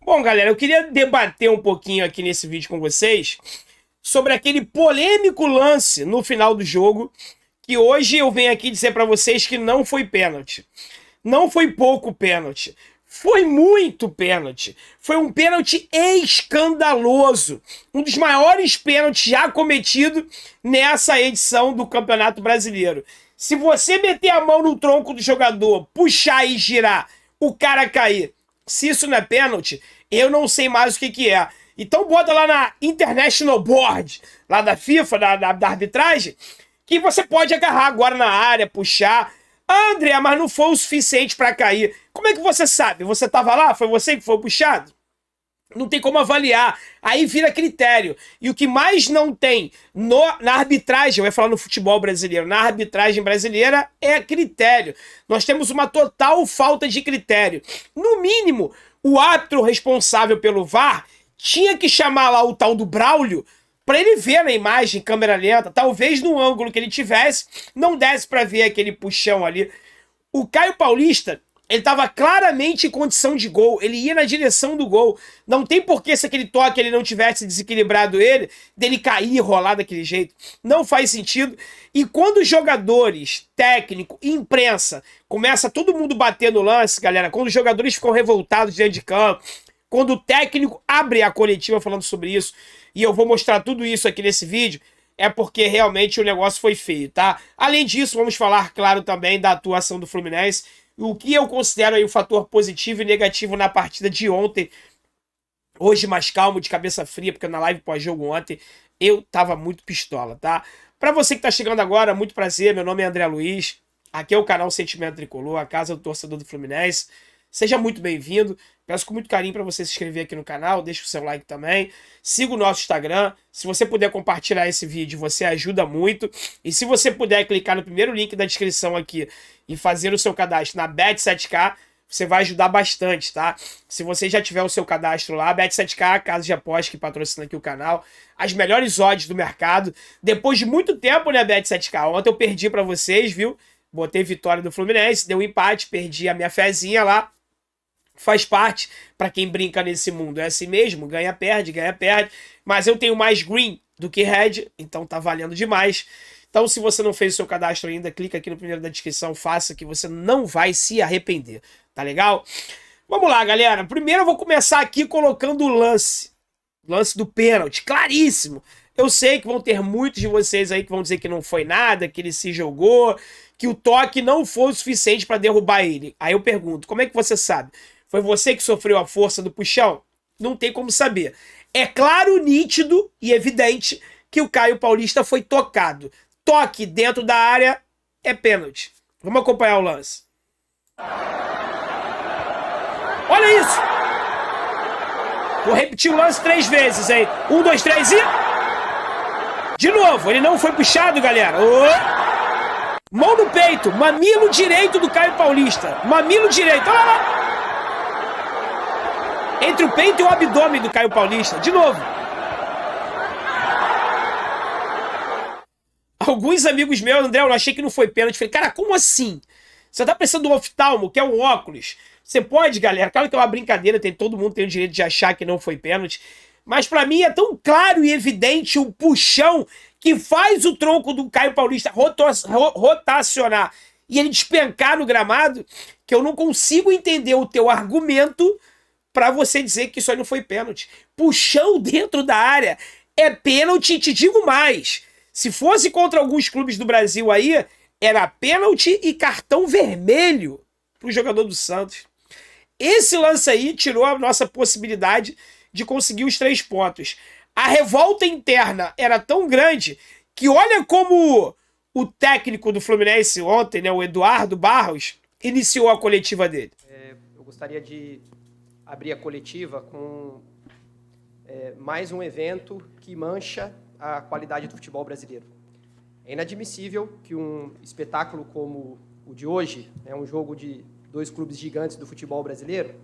Bom, galera, eu queria debater um pouquinho aqui nesse vídeo com vocês sobre aquele polêmico lance no final do jogo, que hoje eu venho aqui dizer pra vocês que não foi pênalti. Não foi pouco pênalti. Foi muito pênalti. Foi um pênalti escandaloso. Um dos maiores pênaltis já cometido nessa edição do Campeonato Brasileiro. Se você meter a mão no tronco do jogador, puxar e girar, o cara cair, se isso não é pênalti, eu não sei mais o que é. Então bota lá na International Board, lá da FIFA, da arbitragem, que você pode agarrar agora na área, puxar. Ah, André, mas não foi o suficiente para cair. Como é que você sabe? Você tava lá? Foi você que foi puxado? Não tem como avaliar. Aí vira critério. E o que mais não tem na arbitragem, eu ia falar no futebol brasileiro, na arbitragem brasileira é critério. Nós temos uma total falta de critério. No mínimo, o árbitro responsável pelo VAR tinha que chamar lá o tal do Braulio para ele ver na imagem, câmera lenta, talvez no ângulo que ele tivesse, não desse para ver aquele puxão ali. O Caio Paulista, ele estava claramente em condição de gol, ele ia na direção do gol. Não tem porquê, se aquele toque ele não tivesse desequilibrado ele, dele cair e rolar daquele jeito. Não faz sentido. E quando os jogadores, técnico, imprensa, começa todo mundo bater no lance, galera, quando os jogadores ficam revoltados dentro de campo, quando o técnico abre a coletiva falando sobre isso, e eu vou mostrar tudo isso aqui nesse vídeo, é porque realmente o negócio foi feio, tá? Além disso, vamos falar, claro, também da atuação do Fluminense, o que eu considero aí o fator positivo e negativo na partida de ontem. Hoje mais calmo, de cabeça fria, porque na live pós-jogo ontem eu tava muito pistola, tá? Pra você que tá chegando agora, muito prazer, meu nome é André Luiz, aqui é o canal Sentimento Tricolor, a casa do torcedor do Fluminense. Seja muito bem-vindo. Peço com muito carinho para você se inscrever aqui no canal, deixa o seu like também. Siga o nosso Instagram. Se você puder compartilhar esse vídeo, você ajuda muito. E se você puder clicar no primeiro link da descrição aqui e fazer o seu cadastro na Bet7k, você vai ajudar bastante, tá? Se você já tiver o seu cadastro lá, Bet7k, casa de aposta que patrocina aqui o canal, as melhores odds do mercado. Depois de muito tempo, né, Bet7k? Ontem eu perdi para vocês, viu? Botei vitória do Fluminense, deu um empate, perdi a minha fezinha lá. Faz parte, para quem brinca nesse mundo, é assim mesmo, ganha, perde, mas eu tenho mais green do que red, então tá valendo demais. Então se você não fez o seu cadastro ainda, clica aqui no primeiro da descrição, faça que você não vai se arrepender, tá legal? Vamos lá, galera, primeiro eu vou começar aqui colocando o lance do pênalti, claríssimo. Eu sei que vão ter muitos de vocês aí que vão dizer que não foi nada, que ele se jogou, que o toque não foi o suficiente para derrubar ele. Aí eu pergunto, como é que você sabe? Foi você que sofreu a força do puxão? Não tem como saber. É claro, nítido e evidente que o Caio Paulista foi tocado. Toque dentro da área é pênalti. Vamos acompanhar o lance. Olha isso! Vou repetir o lance 3 vezes, hein? 1, 2, 3 e... De novo, ele não foi puxado, galera. Oh! Mão no peito, mamilo direito do Caio Paulista. Mamilo direito, olha lá! Entre o peito e o abdômen do Caio Paulista. De novo. Alguns amigos meus, André, eu achei que não foi pênalti. Falei, cara, como assim? Você tá precisando do oftalmo, que é um óculos. Você pode, galera. Claro que é uma brincadeira, todo mundo tem o direito de achar que não foi pênalti. Mas pra mim é tão claro e evidente o puxão que faz o tronco do Caio Paulista rotacionar e ele despencar no gramado, que eu não consigo entender o teu argumento para você dizer que isso aí não foi pênalti. Puxão dentro da área é pênalti, e te digo mais. Se fosse contra alguns clubes do Brasil aí, era pênalti e cartão vermelho pro jogador do Santos. Esse lance aí tirou a nossa possibilidade de conseguir os 3 pontos. A revolta interna era tão grande que olha como o técnico do Fluminense ontem, né, o Eduardo Barros, iniciou a coletiva dele. Eu gostaria de abrir a coletiva com mais um evento que mancha a qualidade do futebol brasileiro. É inadmissível que um espetáculo como o de hoje, um jogo de 2 clubes gigantes do futebol brasileiro,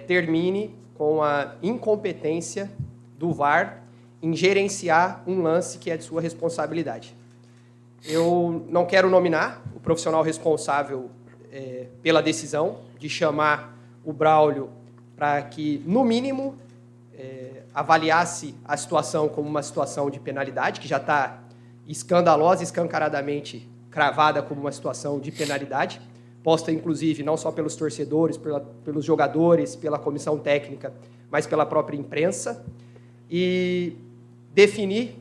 termine com a incompetência do VAR em gerenciar um lance que é de sua responsabilidade. Eu não quero nominar o profissional responsável pela decisão de chamar o Braulio para que, no mínimo, avaliasse a situação como uma situação de penalidade, que já está escandalosa, escancaradamente cravada como uma situação de penalidade, posta, inclusive, não só pelos torcedores, pelos jogadores, pela comissão técnica, mas pela própria imprensa, e definir,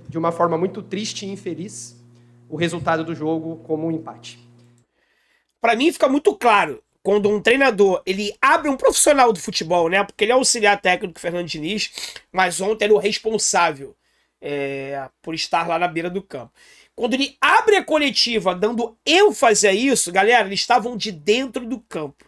de uma forma muito triste e infeliz, o resultado do jogo como um empate. Para mim fica muito claro, quando um treinador, ele abre um profissional do futebol, né? Porque ele é auxiliar técnico do Fernando Diniz, mas ontem ele é o responsável por estar lá na beira do campo. Quando ele abre a coletiva dando ênfase a isso, galera, eles estavam de dentro do campo.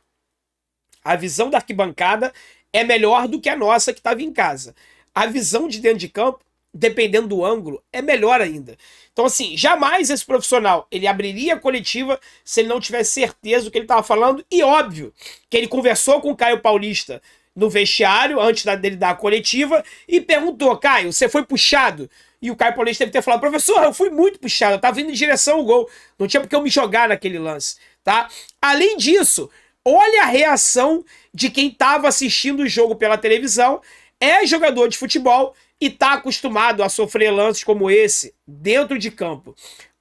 A visão da arquibancada é melhor do que a nossa que estava em casa. A visão de dentro de campo, dependendo do ângulo, é melhor ainda. Então, assim, jamais esse profissional ele abriria a coletiva se ele não tivesse certeza do que ele estava falando. E óbvio que ele conversou com o Caio Paulista no vestiário, antes dele dar a coletiva, e perguntou: Caio, você foi puxado? E o Caio Paulista deve ter falado: professor, eu fui muito puxado, eu estava indo em direção ao gol, não tinha porque eu me jogar naquele lance, tá? Além disso, olha a reação de quem estava assistindo o jogo pela televisão, é jogador de futebol e está acostumado a sofrer lances como esse dentro de campo.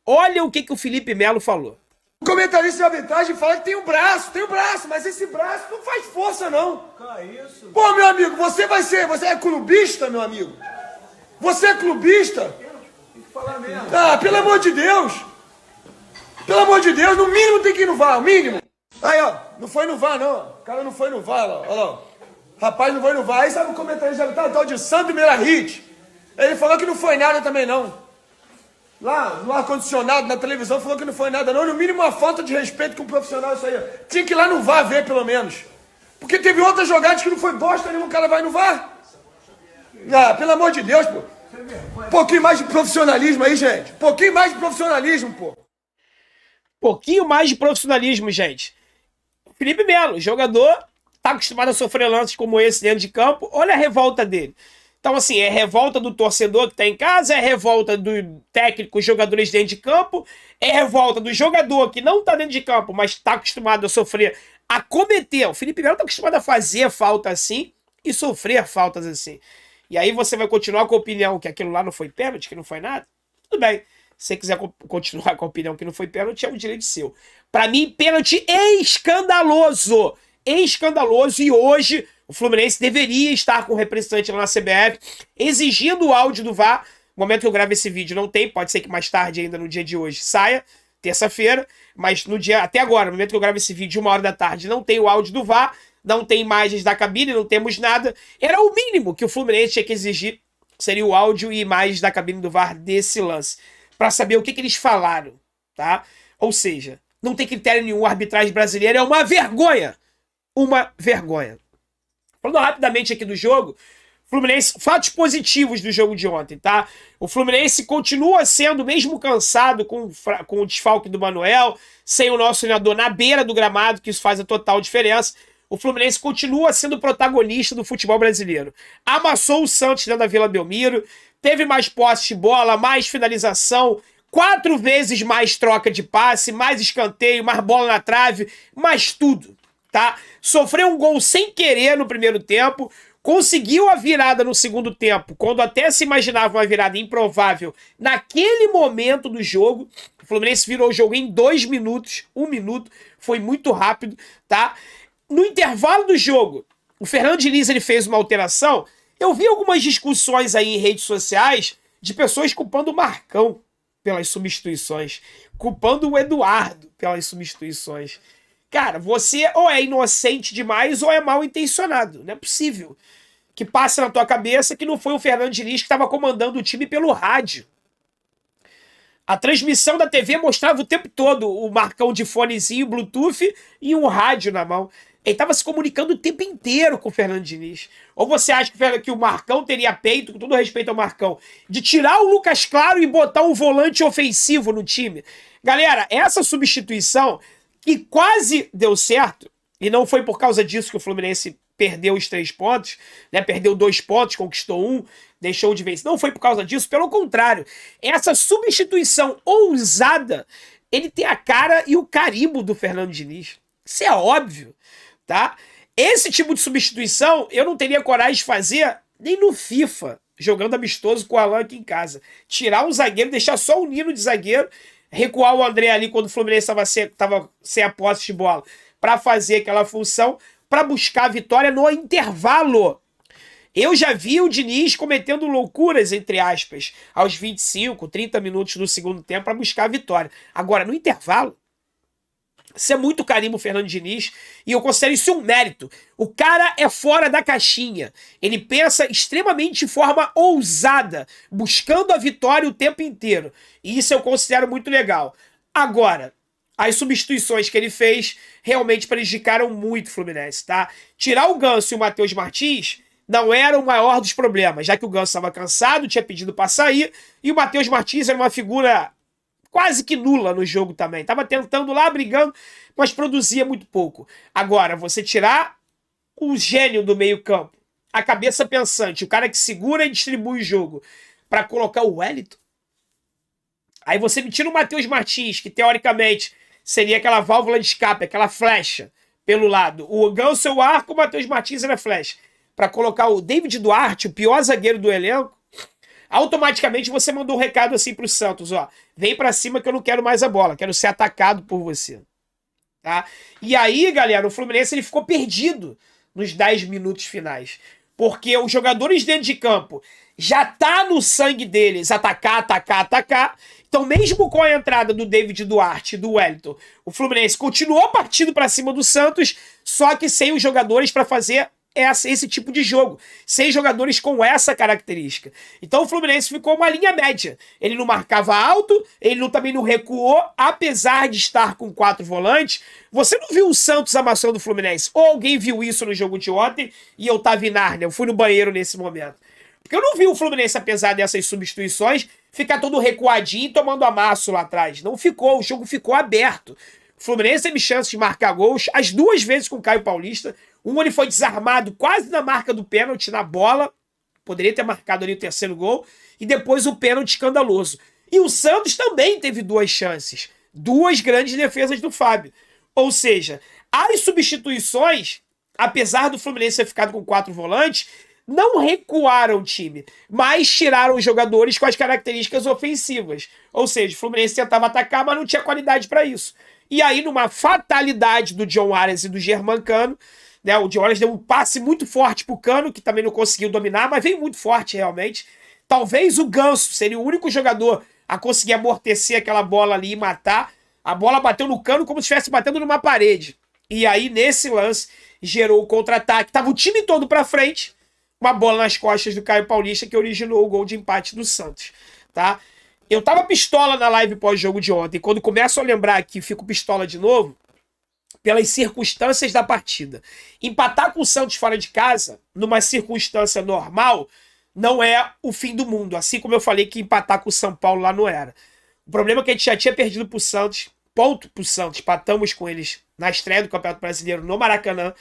Olha o que o Felipe Melo falou. O comentarista de arbitragem fala que tem um braço, mas esse braço não faz força, não. Isso. Pô, meu amigo, você é clubista, meu amigo? Você é clubista? Tem que falar mesmo. Ah, pelo amor de Deus. Pelo amor de Deus, no mínimo tem que ir no VAR, o mínimo. Aí, ó, não foi no VAR, não. O cara não foi no VAR, ó. Olha lá. Rapaz, não foi no VAR. Aí sabe o comentarista de arbitragem, tal de Sandro Meirahit? Ele falou que não foi nada também, não. Lá, no ar-condicionado, na televisão, falou que não foi nada, não. No mínimo, uma falta de respeito com o profissional, isso aí. Tinha que ir lá no VAR ver, pelo menos. Porque teve outras jogadas que não foi bosta nenhuma, o cara vai no VAR. Ah, pelo amor de Deus, pô. Um pouquinho mais de profissionalismo aí, gente. Um pouquinho mais de profissionalismo, pô. Pouquinho mais de profissionalismo, gente. Felipe Melo, jogador, tá acostumado a sofrer lances como esse dentro de campo. Olha a revolta dele. Então, assim, é revolta do torcedor que tá em casa, é revolta do técnico, jogadores dentro de campo, é revolta do jogador que não tá dentro de campo, mas tá acostumado a sofrer, a cometer. O Felipe Melo tá acostumado a fazer falta assim e sofrer faltas assim. E aí você vai continuar com a opinião que aquilo lá não foi pênalti, que não foi nada? Tudo bem. Se você quiser continuar com a opinião que não foi pênalti, é um direito seu. Pra mim, pênalti é escandaloso. É escandaloso e hoje o Fluminense deveria estar com o representante lá na CBF, exigindo o áudio do VAR. No momento que eu gravo esse vídeo não tem, pode ser que mais tarde ainda no dia de hoje saia, terça-feira, mas no dia, até agora, no momento que eu gravo esse vídeo, 1h da tarde, não tem o áudio do VAR, não tem imagens da cabine, não temos nada. Era o mínimo que o Fluminense tinha que exigir, seria o áudio e imagens da cabine do VAR desse lance, para saber o que eles falaram, tá? Ou seja, não tem critério nenhum, a arbitragem brasileira é uma vergonha. Uma vergonha. Falando rapidamente aqui do jogo, Fluminense, fatos positivos do jogo de ontem, tá? O Fluminense continua sendo, mesmo cansado com o desfalque do Manuel, sem o nosso treinador na beira do gramado, que isso faz a total diferença, o Fluminense continua sendo protagonista do futebol brasileiro. Amassou o Santos dentro da Vila Belmiro, teve mais posse de bola, mais finalização, 4 vezes mais troca de passe, mais escanteio, mais bola na trave, mais tudo, tá? Sofreu um gol sem querer no primeiro tempo, conseguiu a virada no segundo tempo, quando até se imaginava uma virada improvável. Naquele momento do jogo, o Fluminense virou o jogo em 2 minutos, 1 minuto, foi muito rápido, tá? No intervalo do jogo, o Fernando Diniz ele fez uma alteração. Eu vi algumas discussões aí em redes sociais de pessoas culpando o Marcão pelas substituições, culpando o Eduardo pelas substituições. Cara, você ou é inocente demais ou é mal intencionado. Não é possível que passe na tua cabeça que não foi o Fernando Diniz que estava comandando o time pelo rádio. A transmissão da TV mostrava o tempo todo o Marcão de fonezinho, Bluetooth e um rádio na mão. Ele estava se comunicando o tempo inteiro com o Fernando Diniz. Ou você acha que o Marcão teria peito, com todo respeito ao Marcão, de tirar o Lucas Claro e botar um volante ofensivo no time? Galera, essa substituição que quase deu certo, e não foi por causa disso que o Fluminense perdeu os 3 pontos, né? Perdeu 2 pontos, conquistou 1, deixou de vencer. Não foi por causa disso, pelo contrário. Essa substituição ousada, ele tem a cara e o carimbo do Fernando Diniz. Isso é óbvio, tá? Esse tipo de substituição eu não teria coragem de fazer nem no FIFA, jogando amistoso com o Alan aqui em casa. Tirar um zagueiro, deixar só o Nino de zagueiro, recuar o André ali quando o Fluminense estava sem a posse de bola, para fazer aquela função, para buscar a vitória no intervalo. Eu já vi o Diniz cometendo loucuras, entre aspas, aos 25, 30 minutos do segundo tempo para buscar a vitória. Agora, no intervalo, isso é muito carimbo, Fernando Diniz, e eu considero isso um mérito. O cara é fora da caixinha. Ele pensa extremamente de forma ousada, buscando a vitória o tempo inteiro. E isso eu considero muito legal. Agora, as substituições que ele fez realmente prejudicaram muito o Fluminense, tá? Tirar o Ganso e o Matheus Martins não era o maior dos problemas, já que o Ganso estava cansado, tinha pedido para sair, e o Matheus Martins era uma figura quase que nula no jogo também. Tava tentando lá, brigando, mas produzia muito pouco. Agora, você tirar o gênio do meio-campo, a cabeça pensante, o cara que segura e distribui o jogo, para colocar o Wellington. Aí você me tira o Matheus Martins, que teoricamente seria aquela válvula de escape, aquela flecha pelo lado. O Ganso é o arco, o Matheus Martins era flecha. Para colocar o David Duarte, o pior zagueiro do elenco, automaticamente você mandou um recado assim pro Santos, ó, vem pra cima que eu não quero mais a bola, quero ser atacado por você, tá? E aí, galera, o Fluminense ele ficou perdido nos 10 minutos finais, porque os jogadores dentro de campo já tá no sangue deles atacar, então mesmo com a entrada do David Duarte e do Wellington, o Fluminense continuou partindo pra cima do Santos, só que sem os jogadores para fazer esse tipo de jogo, sem jogadores com essa característica. Então o Fluminense ficou uma linha média. Ele não marcava alto, ele também não recuou, apesar de estar com 4 volantes. Você não viu o Santos amassando o Fluminense? Ou alguém viu isso no jogo de ontem e eu tava em Nárnia, eu fui no banheiro nesse momento. Porque eu não vi o Fluminense, apesar dessas substituições, ficar todo recuadinho e tomando amasso lá atrás. Não ficou, o jogo ficou aberto. O Fluminense teve chance de marcar gols as 2 vezes com o Caio Paulista. Ele foi desarmado quase na marca do pênalti, na bola. Poderia ter marcado ali o 3º gol. E depois o pênalti escandaloso. E o Santos também teve 2 chances. 2 grandes defesas do Fábio. Ou seja, as substituições, apesar do Fluminense ter ficado com 4 volantes, não recuaram o time, mas tiraram os jogadores com as características ofensivas. Ou seja, o Fluminense tentava atacar, mas não tinha qualidade para isso. E aí, numa fatalidade do John Arias e do Germancano, né, o John Arias deu um passe muito forte pro Cano, que também não conseguiu dominar, mas veio muito forte realmente. Talvez o Ganso seria o único jogador a conseguir amortecer aquela bola ali e matar. A bola bateu no Cano como se estivesse batendo numa parede. E aí, nesse lance, gerou o contra-ataque. Tava o time todo pra frente, uma bola nas costas do Caio Paulista que originou o gol de empate do Santos, tá? Eu tava pistola na live pós-jogo de ontem. Quando começo a lembrar que fico pistola de novo, pelas circunstâncias da partida. Empatar com o Santos fora de casa, numa circunstância normal, não é o fim do mundo. Assim como eu falei que empatar com o São Paulo lá não era. O problema é que a gente já tinha perdido pro Santos, ponto pro Santos. Empatamos com eles na estreia do Campeonato Brasileiro no Maracanã.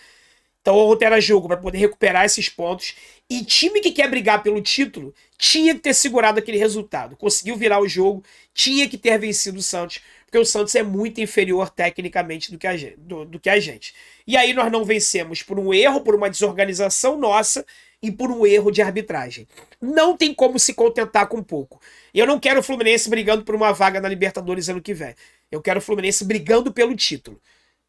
Então ontem era jogo para poder recuperar esses pontos. E time que quer brigar pelo título tinha que ter segurado aquele resultado. Conseguiu virar o jogo, tinha que ter vencido o Santos, porque o Santos é muito inferior tecnicamente do que a gente. E aí nós não vencemos por um erro, por uma desorganização nossa e por um erro de arbitragem. Não tem como se contentar com pouco. Eu não quero o Fluminense brigando por uma vaga na Libertadores ano que vem. Eu quero o Fluminense brigando pelo título.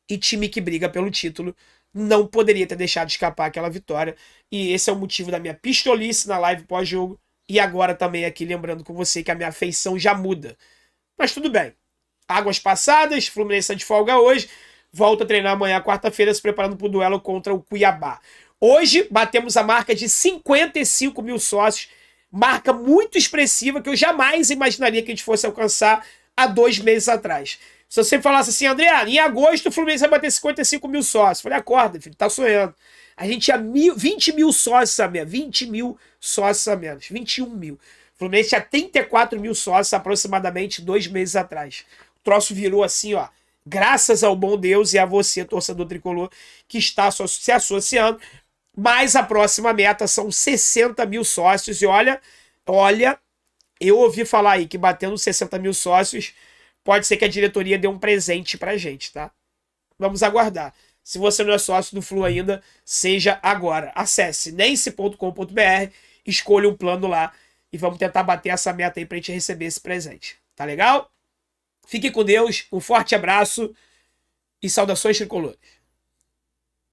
E time que briga pelo título não poderia ter deixado escapar aquela vitória. E esse é o motivo da minha pistolice na live pós-jogo. E agora também aqui lembrando com você que a minha afeição já muda. Mas tudo bem. Águas passadas, Fluminense de folga hoje. Volta a treinar amanhã, quarta-feira, se preparando para o duelo contra o Cuiabá. Hoje batemos a marca de 55 mil sócios. Marca muito expressiva que eu jamais imaginaria que a gente fosse alcançar há 2 meses atrás. Se você falasse assim, André, em agosto o Fluminense vai bater 55 mil sócios. Eu falei, acorda, filho, tá sonhando. A gente tinha 20 mil sócios a menos. 20 mil sócios a menos. 21 mil. O Fluminense tinha 34 mil sócios aproximadamente 2 meses atrás. O troço virou assim, ó. Graças ao bom Deus e a você, torcedor tricolor, que está se associando. Mas a próxima meta são 60 mil sócios. E olha, eu ouvi falar aí que batendo 60 mil sócios, pode ser que a diretoria dê um presente pra gente, tá? Vamos aguardar. Se você não é sócio do Flu ainda, seja agora. Acesse nense.com.br, escolha um plano lá e vamos tentar bater essa meta aí pra gente receber esse presente. Tá legal? Fique com Deus, um forte abraço e saudações tricolores.